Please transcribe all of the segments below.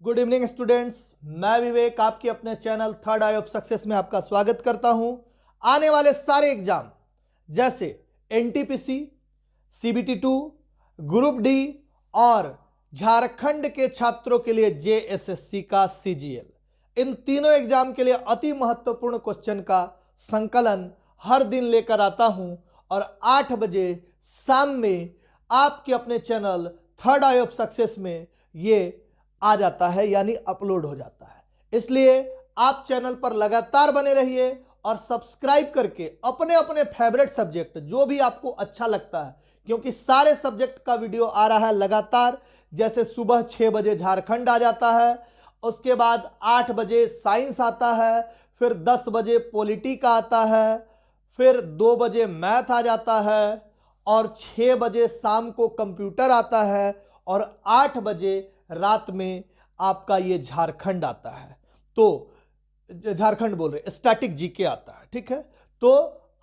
Good evening students, मैं विवेक आपके अपने channel third I of success में आपका स्वागत करता हूं। आने वाले सारे एग्जाम जैसे एनटीपीसी, सीबीटी2, ग्रुप डी और झारखंड के छात्रों के लिए जेएसएससी का सीजीएल, इन तीनों एग्जाम के लिए अति महत्वपूर्ण क्वेश्चन का संकलन हर दिन लेकर आता हूं और 8 बजे शाम में आपके अपने channel third I of success में ये आ जाता है, यानी अपलोड हो जाता है। इसलिए आप चैनल पर लगातार बने रहिए और सब्सक्राइब करके अपने अपने फेवरेट सब्जेक्ट जो भी आपको अच्छा लगता है, क्योंकि सारे सब्जेक्ट का वीडियो आ रहा है लगातार। जैसे सुबह 6 बजे झारखंड आ जाता है, उसके बाद 8 बजे साइंस आता है, फिर 10 बजे पॉलिटी का आता है, फिर 2 बजे मैथ आ जाता है और 6 बजे शाम को कंप्यूटर आता है और 8 बजे रात में आपका ये झारखंड आता है। तो झारखंड बोल रहे स्टैटिक जीके आता है, ठीक है। तो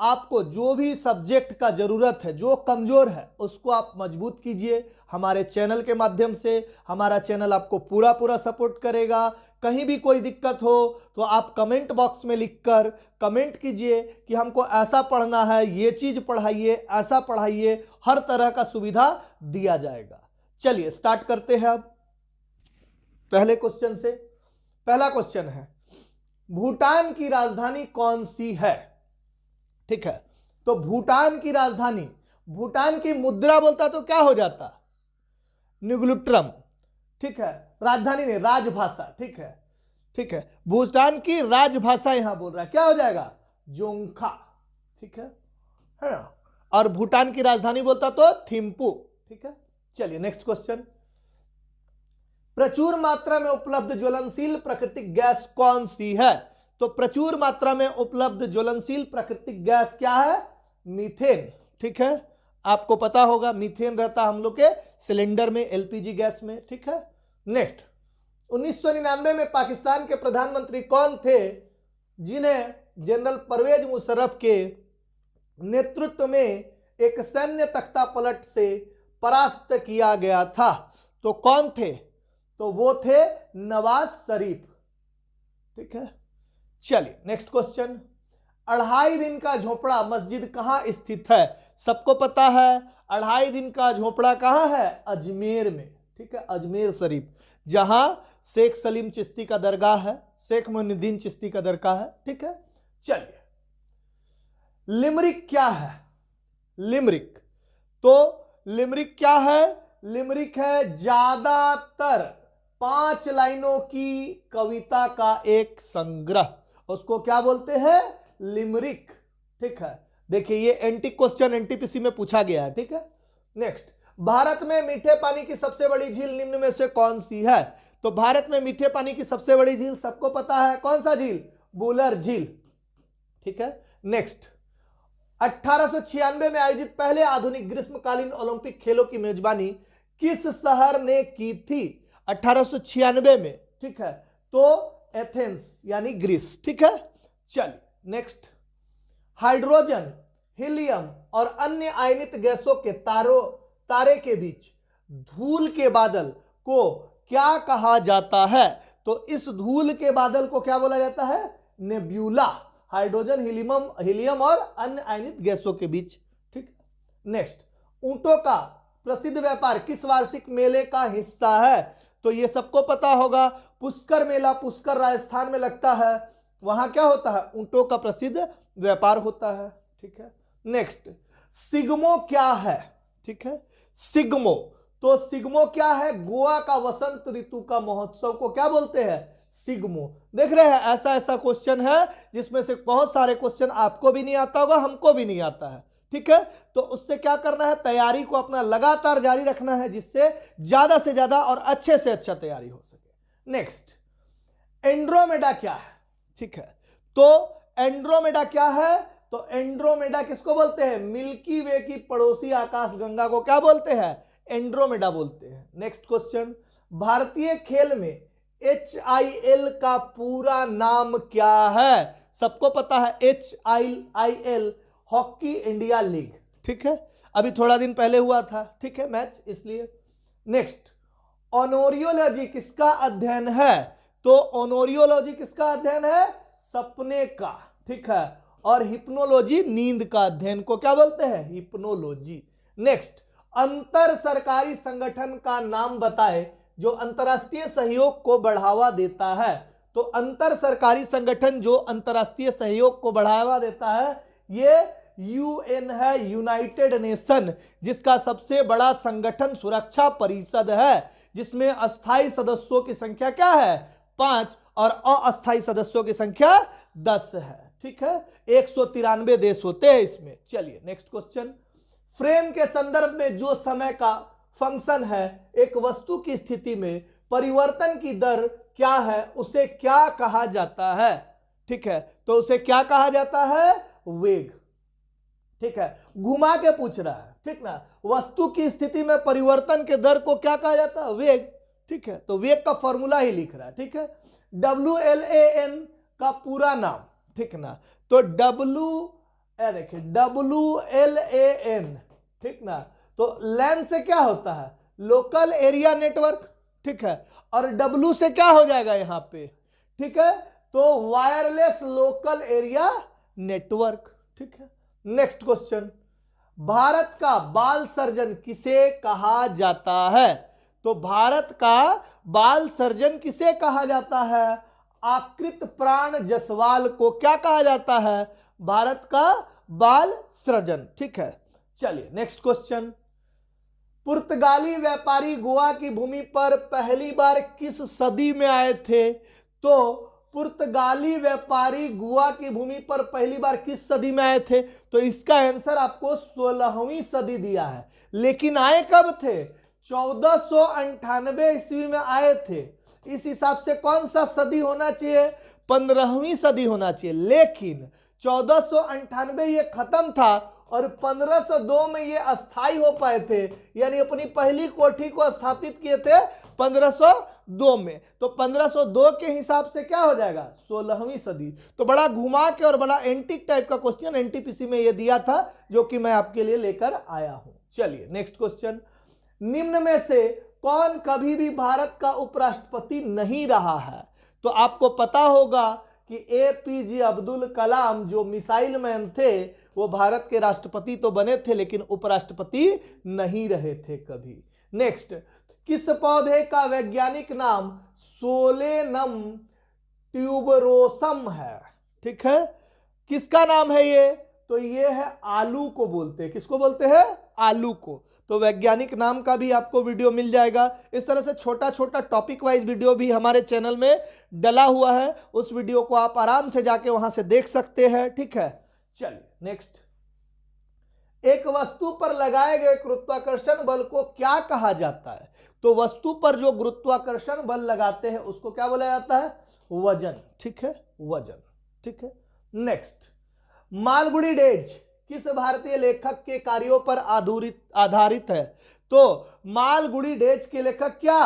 आपको जो भी सब्जेक्ट का जरूरत है, जो कमजोर है, उसको आप मजबूत कीजिए हमारे चैनल के माध्यम से। हमारा चैनल आपको पूरा सपोर्ट करेगा। कहीं भी कोई दिक्कत हो तो आप कमेंट बॉक्स में लिखकर कमेंट कीजिए कि हमको ऐसा पढ़ना है, ये चीज पढ़ाइए, ऐसा पढ़ाइए, हर तरह का सुविधा दिया जाएगा। चलिए स्टार्ट करते हैं अब पहले क्वेश्चन से। पहला क्वेश्चन है, भूटान की राजधानी कौन सी है? ठीक है, तो भूटान की राजधानी, भूटान की मुद्रा बोलता तो क्या हो जाता? न्यूग्लुट्रम, ठीक है। राजधानी नहीं, राजभाषा, ठीक है, ठीक है। भूटान की राजभाषा यहां बोल रहा है, क्या हो जाएगा? जोंगखा, ठीक है ना। और भूटान की राजधानी बोलता तो थिम्पू, ठीक है। चलिए नेक्स्ट क्वेश्चन, प्रचुर मात्रा में उपलब्ध ज्वलनशील प्राकृतिक गैस कौन सी है? तो प्रचुर मात्रा में उपलब्ध ज्वलनशील प्राकृतिक गैस क्या है? मीथेन, ठीक है। आपको पता होगा मीथेन रहता हम लोग के सिलेंडर में, एलपीजी गैस में, ठीक है। नेक्स्ट, 1999 में पाकिस्तान के प्रधानमंत्री कौन थे जिन्हें जनरल परवेज मुशर्रफ के नेतृत्व में एक सैन्य तख्ता पलट से परास्त किया गया था? तो कौन थे? तो वो थे नवाज शरीफ, ठीक है। चलिए नेक्स्ट क्वेश्चन, 2.5 दिन का झोपड़ा मस्जिद कहां स्थित है? सबको पता है 2.5 दिन का झोपड़ा कहां है? अजमेर में, ठीक है, अजमेर शरीफ, जहां शेख सलीम चिश्ती का दरगाह है, शेख मोइनुद्दीन चिश्ती का दरगाह है, ठीक है। चलिए, लिमरिक क्या है? लिमरिक, तो लिमरिक क्या है? लिमरिक है ज्यादातर 5 लाइनों की कविता का एक संग्रह, उसको क्या बोलते हैं? लिमरिक, ठीक है। देखिए ये एंटी क्वेश्चन एनटीपीसी में पूछा गया है, ठीक है। नेक्स्ट, भारत में मीठे पानी की सबसे बड़ी झील निम्न में से कौन सी है? तो भारत में मीठे पानी की सबसे बड़ी झील सबको पता है, कौन सा झील? बुलर झील, ठीक है। नेक्स्ट, 1896 में आयोजित पहले आधुनिक ग्रीष्मकालीन ओलंपिक खेलों की मेजबानी किस शहर ने की थी? 1896 में, ठीक है, तो एथेंस यानी ग्रीस, ठीक है। चलिए नेक्स्ट, हाइड्रोजन, हीलियम और अन्य आयनित गैसों के तारे के बीच धूल के बादल को क्या कहा जाता है? तो इस धूल के बादल को क्या बोला जाता है? नेब्यूला। हाइड्रोजन, हीलियम और अन्य आयनित गैसों के बीच, ठीक। नेक्स्ट, ऊंटों का प्रसिद्ध व्यापार किस वार्षिक मेले का हिस्सा है? तो ये सबको पता होगा, पुष्कर मेला, पुष्कर राजस्थान में लगता है, वहां क्या होता है? ऊंटों का प्रसिद्ध व्यापार होता है, ठीक है। नेक्स्ट, सिग्मो क्या है? ठीक है, सिग्मो, तो सिग्मो क्या है? गोवा का वसंत ऋतु का महोत्सव को क्या बोलते हैं? सिग्मो। देख रहे हैं, ऐसा क्वेश्चन है जिसमें से बहुत सारे क्वेश्चन आपको भी नहीं आता होगा, हमको भी नहीं आता है, ठीक है। तो उससे क्या करना है? तैयारी को अपना लगातार जारी रखना है, जिससे ज्यादा से ज्यादा और अच्छे से अच्छा तैयारी हो सके। नेक्स्ट, एंड्रोमेडा क्या है? ठीक है, तो एंड्रोमेडा क्या है? तो एंड्रोमेडा किसको बोलते हैं? मिल्की वे की पड़ोसी आकाशगंगा को क्या बोलते हैं? एंड्रोमेडा बोलते हैं। नेक्स्ट क्वेश्चन, भारतीय खेल में HIL का पूरा नाम क्या है? सबको पता है HIL, हॉकी इंडिया लीग, ठीक है। अभी थोड़ा दिन पहले हुआ था, ठीक है, मैच, इसलिए। नेक्स्ट, ओनोरियोलॉजी किसका अध्ययन है? तो ओनोरियोलॉजी किसका अध्ययन है? सपने का, ठीक है। और हिप्नोलॉजी नींद का अध्ययन को क्या बोलते हैं? हिप्नोलॉजी। नेक्स्ट, अंतर सरकारी संगठन का नाम बताए जो अंतरराष्ट्रीय सहयोग को बढ़ावा देता है। तो अंतर सरकारी संगठन जो अंतरराष्ट्रीय सहयोग को बढ़ावा देता है ये यूएन है, यूनाइटेड नेशन, जिसका सबसे बड़ा संगठन सुरक्षा परिषद है, जिसमें अस्थायी सदस्यों की संख्या क्या है? 5 और अस्थायी सदस्यों की संख्या 10 है, ठीक है। 193 देश होते हैं इसमें। चलिए नेक्स्ट क्वेश्चन, फ्रेम के संदर्भ में जो समय का फंक्शन है एक वस्तु की स्थिति में परिवर्तन की दर क्या है, उसे क्या कहा जाता है? ठीक है, तो उसे क्या कहा जाता है? वेग, ठीक है। घुमा के पूछ रहा है, ठीक ना। वस्तु की स्थिति में परिवर्तन के दर को क्या कहा जाता है? वेग, ठीक है। तो वेग का फॉर्मूला ही लिख रहा है, ठीक है। WLAN का पूरा नाम, ठीक ना। तो देखिए WLAN, ठीक ना। तो लैन से क्या होता है? लोकल एरिया नेटवर्क, ठीक है। और W से क्या हो जाएगा यहां पे? ठीक है, तो वायरलेस लोकल एरिया नेटवर्क, ठीक है। नेक्स्ट क्वेश्चन, भारत का बाल सर्जन किसे कहा जाता है? तो भारत का बाल सर्जन किसे कहा जाता है? आकृत प्राण जायसवाल को क्या कहा जाता है? भारत का बाल सर्जन, ठीक है। चलिए नेक्स्ट क्वेश्चन, पुर्तगाली व्यापारी गोवा की भूमि पर पहली बार किस सदी में आए थे? तो पुर्तगाली व्यापारी गोवा की भूमि पर पहली बार किस सदी में आए थे? तो इसका आंसर आपको 16वीं सदी दिया है, लेकिन आए कब थे? 1498 ईस्वी में आए थे। इस हिसाब से कौन सा सदी होना चाहिए? 15वीं सदी होना चाहिए, लेकिन 1498 ये खत्म था और 1502 में ये अस्थाई हो पाए थे, यानी अपनी पहली कोठी को स्थापित किए थे 1502 में। तो 1502 के हिसाब से क्या हो जाएगा? 16वीं सदी। तो बड़ा घुमा के और बड़ा एंटीक टाइप का क्वेश्चन एनटीपीसी में ये दिया था, जो कि मैं आपके लिए लेकर आया हूं। चलिए नेक्स्ट क्वेश्चन, निम्न में से कौन कभी भी भारत का उपराष्ट्रपति नहीं रहा है? तो आपको पता होगा कि APJ अब्दुल कलाम जो मिसाइल मैन थे वो भारत के राष्ट्रपति तो बने थे, लेकिन उपराष्ट्रपति नहीं रहे थे कभी। नेक्स्ट, किस पौधे का वैज्ञानिक नाम सोलेनम ट्यूबरोसम है? ठीक है, किसका नाम है ये? तो ये है आलू को बोलते हैं। किसको बोलते हैं? आलू को। तो वैज्ञानिक नाम का भी आपको वीडियो मिल जाएगा। इस तरह से छोटा छोटा टॉपिक वाइज वीडियो भी हमारे चैनल में डला हुआ है, उस वीडियो को आप आराम से जाके वहां से देख सकते हैं, ठीक है। चलिए नेक्स्ट, एक वस्तु पर लगाए गए गुरुत्वाकर्षण बल को क्या कहा जाता है? तो वस्तु पर जो गुरुत्वाकर्षण बल लगाते हैं उसको क्या बोला जाता है? वजन, ठीक है, वजन, ठीक है। नेक्स्ट, मालगुडी डेज किस भारतीय लेखक के कार्यों पर आधारित है? तो मालगुडी डेज के लेखक क्या?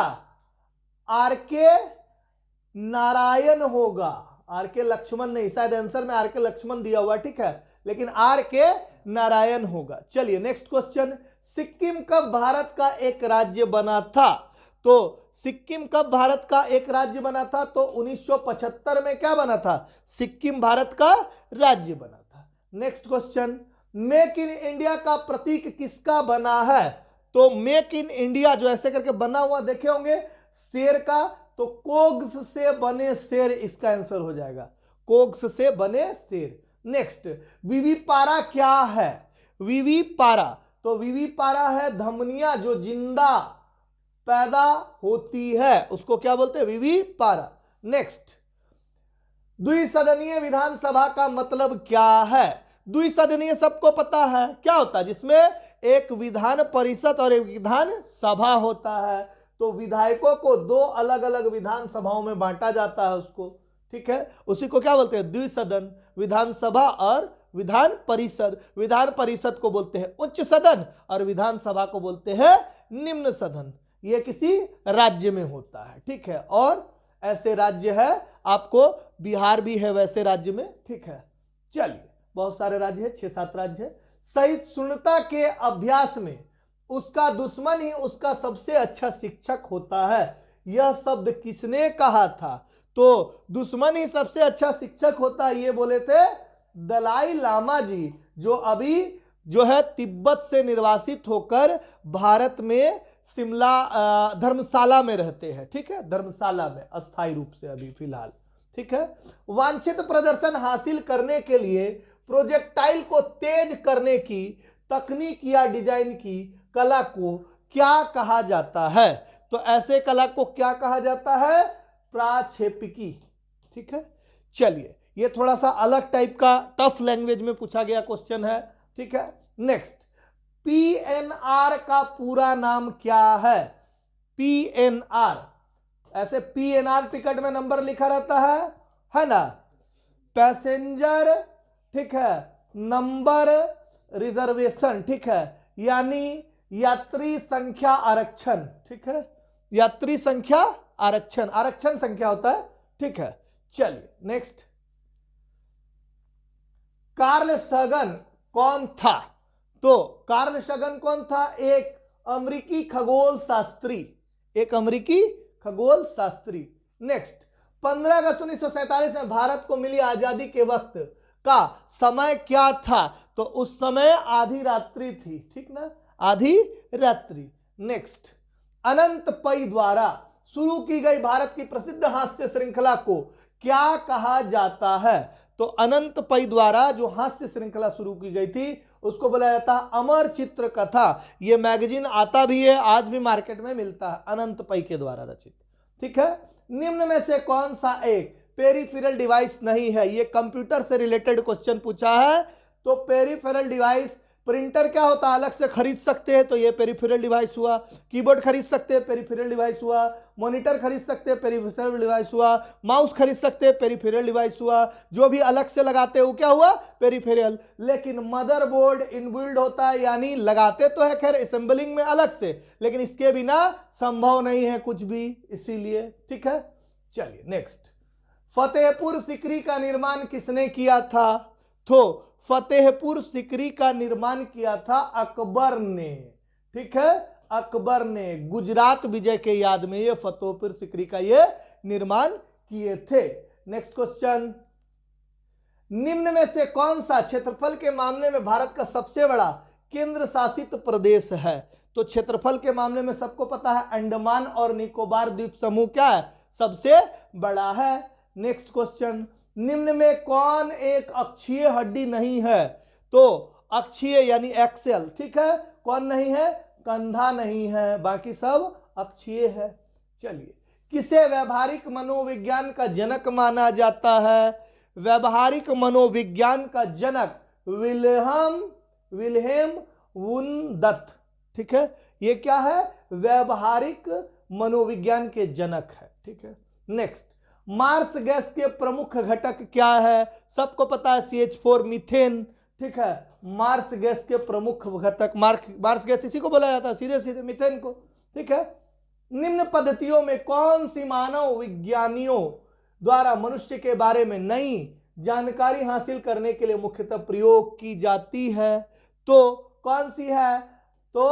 आर.के. नारायण होगा, आर.के. लक्ष्मण नहीं, शायद आंसर में आर.के. लक्ष्मण दिया हुआ, ठीक है, लेकिन आर.के. नारायण होगा। चलिए नेक्स्ट क्वेश्चन, सिक्किम कब भारत का एक राज्य बना था? तो सिक्किम कब भारत का एक राज्य बना था? तो 1975 में क्या बना था? सिक्किम भारत का राज्य बना था। Next question, make in India का प्रतीक किसका बना है? तो मेक इन इंडिया जो ऐसे करके बना हुआ देखे होंगे शेर का, तो कोग्स से बने शेर इसका आंसर हो जाएगा, कोग्स से बने शेर। नेक्स्ट, विविपारा क्या है? विविपारा, तो विविपारा है धमनियां जो जिंदा पैदा होती है, उसको क्या बोलते हैं? विविपारा। नेक्स्ट, द्विसदनीय विधानसभा का मतलब क्या है? द्विसदनीय सबको पता है क्या होता है, जिसमें एक विधान परिषद और एक विधान सभा होता है। तो विधायकों को दो अलग अलग विधान सभाओं में बांटा जाता है उसको, ठीक है, उसी को क्या बोलते हैं? द्विसदन। विधानसभा और विधान परिषद, विधान परिषद को बोलते हैं उच्च सदन और विधानसभा को बोलते हैं निम्न सदन। यह किसी राज्य में होता है, ठीक है, और ऐसे राज्य है, आपको बिहार भी है वैसे राज्य में, ठीक है। चलिए बहुत सारे राज्य है, 6-7 राज्य है। सहिष्णुता के अभ्यास में उसका दुश्मन ही उसका सबसे अच्छा शिक्षक होता है। यह शब्द किसने कहा था? तो दुश्मन ही सबसे अच्छा शिक्षक होता है, ये बोले थे दलाई लामा जी, जो अभी जो है तिब्बत से निर्वासित होकर भारत में शिमला धर्मशाला में रहते हैं। ठीक है, धर्मशाला में अस्थायी रूप से अभी फिलहाल। ठीक है, वांछित प्रदर्शन हासिल करने के लिए प्रोजेक्टाइल को तेज करने की तकनीक या डिजाइन की कला को क्या कहा जाता है? तो ऐसे कला को क्या कहा जाता है? प्राक्षेपिकी। ठीक है, चलिए ये थोड़ा सा अलग टाइप का टफ लैंग्वेज में पूछा गया क्वेश्चन है। ठीक है, नेक्स्ट, पीएनआर का पूरा नाम क्या है? पीएनआर, ऐसे पीएनआर टिकट में नंबर लिखा रहता है ना, पैसेंजर, ठीक है, नंबर रिजर्वेशन। ठीक है, यानी यात्री संख्या आरक्षण। ठीक है, यात्री संख्या आरक्षण, आरक्षण संख्या होता है। ठीक है, चलिए नेक्स्ट, कार्ल सगन कौन था? तो कार्ल सगन कौन था? एक अमेरिकी खगोल शास्त्री, एक अमेरिकी खगोल शास्त्री। नेक्स्ट, 15 अगस्त 1947 में भारत को मिली आजादी के वक्त का समय क्या था? तो उस समय आधी रात्रि थी। ठीक ना, आधी रात्रि। नेक्स्ट, अनंत पै द्वारा शुरू की गई भारत की प्रसिद्ध हास्य श्रृंखला को क्या कहा जाता है? तो अनंत पै द्वारा जो हास्य श्रृंखला शुरू की गई थी उसको बोला जाता है अमर चित्र कथा। ये मैगजीन आता भी है, आज भी मार्केट में मिलता है, अनंत पै के द्वारा रचित। ठीक है, निम्न में से कौन सा एक पेरिफेरल डिवाइस नहीं है? ये कंप्यूटर से रिलेटेड क्वेश्चन पूछा है। तो पेरिफेरल डिवाइस, प्रिंटर क्या होता है अलग से खरीद सकते हैं, तो ये पेरिफेरल डिवाइस हुआ। कीबोर्ड खरीद सकते हैं, पेरिफेरल डिवाइस हुआ। मॉनिटर खरीद सकते हैं, पेरिफेरल डिवाइस हुआ। माउस खरीद सकते हैं, पेरिफेरल डिवाइस हुआ। जो भी अलग से लगाते हैं वो क्या हुआ? पेरिफेरल। लेकिन मदरबोर्ड इनबिल्ड होता है, यानी लगाते तो है खैर असेंबलिंग में अलग से, लेकिन इसके बिना संभव नहीं है कुछ भी, इसीलिए। ठीक है, चलिए नेक्स्ट, फतेहपुर सीकरी का निर्माण किसने किया था? तो फतेहपुर सीकरी का निर्माण किया था अकबर ने। ठीक है, अकबर ने गुजरात विजय के याद में ये फतेहपुर सीकरी का ये निर्माण किए थे। नेक्स्ट क्वेश्चन, निम्न में से कौन सा क्षेत्रफल के मामले में भारत का सबसे बड़ा केंद्र शासित प्रदेश है? तो क्षेत्रफल के मामले में सबको पता है अंडमान और निकोबार द्वीप समूह क्या है? सबसे बड़ा है। नेक्स्ट क्वेश्चन, निम्न में कौन एक अक्षीय हड्डी नहीं है? तो अक्षीय यानी एक्सेल। ठीक है, कौन नहीं है? कंधा नहीं है, बाकी सब अक्षीय है। चलिए, किसे व्यवहारिक मनोविज्ञान का जनक माना जाता है? व्यवहारिक मनोविज्ञान का जनक विल्हेम वुनदत्त। ठीक है, ये क्या है? व्यवहारिक मनोविज्ञान के जनक है। ठीक है, नेक्स्ट, मार्स गैस के प्रमुख घटक क्या है? सबको पता है CH4 मीथेन। ठीक है, मार्स गैस के प्रमुख घटक, मार्स गैस इसी को बोला जाता है, सीधे सीधे मीथेन को। ठीक है, निम्न पद्धतियों में कौन सी मानव विज्ञानियों द्वारा मनुष्य के बारे में नई जानकारी हासिल करने के लिए मुख्यतः प्रयोग की जाती है? तो कौन सी है? तो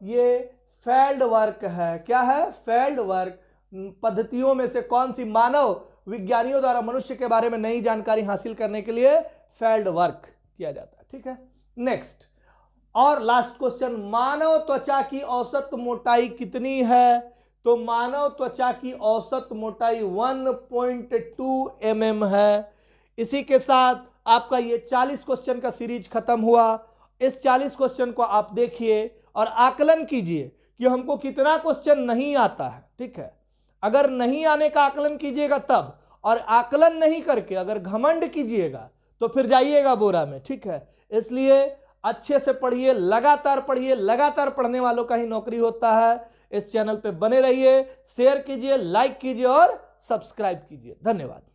ये फील्ड वर्क है। क्या है? Field work. पद्धतियों में से कौन सी मानव विज्ञानियों द्वारा मनुष्य के बारे में नई जानकारी हासिल करने के लिए फील्ड वर्क किया जाता है? ठीक है, नेक्स्ट और लास्ट क्वेश्चन, मानव त्वचा की औसत मोटाई कितनी है? तो मानव त्वचा की औसत मोटाई 1.2 mm है। इसी के साथ आपका ये 40 क्वेश्चन का सीरीज खत्म हुआ। इस 40 क्वेश्चन को आप देखिए और आकलन कीजिए कि हमको कितना क्वेश्चन नहीं आता है। ठीक है, अगर नहीं आने का आकलन कीजिएगा तब, और आकलन नहीं करके अगर घमंड कीजिएगा तो फिर जाइएगा बोरा में। ठीक है, इसलिए अच्छे से पढ़िए, लगातार पढ़िए, लगातार पढ़ने वालों का ही नौकरी होता है। इस चैनल पे बने रहिए, शेयर कीजिए, लाइक कीजिए और सब्सक्राइब कीजिए। धन्यवाद।